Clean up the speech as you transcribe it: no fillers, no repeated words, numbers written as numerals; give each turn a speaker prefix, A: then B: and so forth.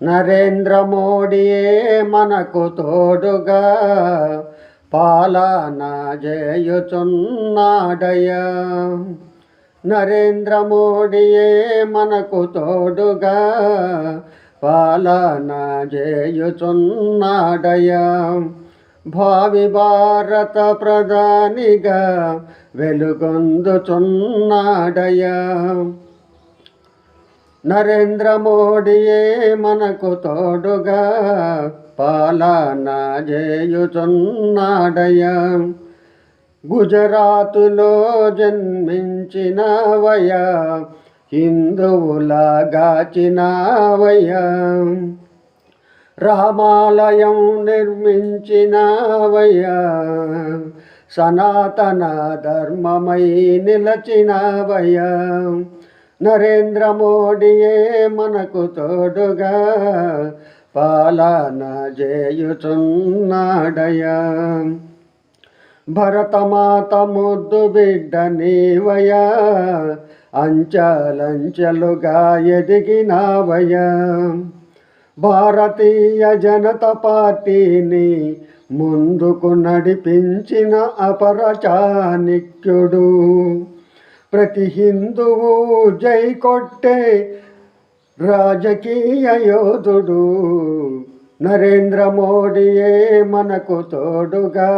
A: నరేంద్ర మోడీయే మనకు తోడుగా పాలన చేయుచున్నాడయ్యా. నరేంద్ర మోడీయే మనకు తోడుగా పాలన చేయుచున్నాడయ్యా. భావి భారత ప్రధానిగా వెలుగొందుచున్నాడయ్యా. నరేంద్ర మోడీయే మనకు తోడుగా పాలన చేయుచున్నాడయ్యా. గుజరాతులో జన్మించినవయ్యా, హిందువులగాచినవయ్యా. రామాలయం నిర్మించినవయ్యా, సనాతన ధర్మమై నిలచినవయ్యా. నరేంద్ర మోడీయే మనకు తోడుగా పాలన చేయుచున్నాడయ్యా. భరతమాత ముద్దు బిడ్డ నీవయ్యా, అంచెలంచెలుగా ఎదిగినావయ్యా. భారతీయ జనతా పార్టీని ముందుకు నడిపించిన అపర చాణక్యుడు, ప్రతి హిందువు జై కొట్టే రాజకీయ యోధుడు. నరేంద్ర మోడీయే మనకు తోడుగా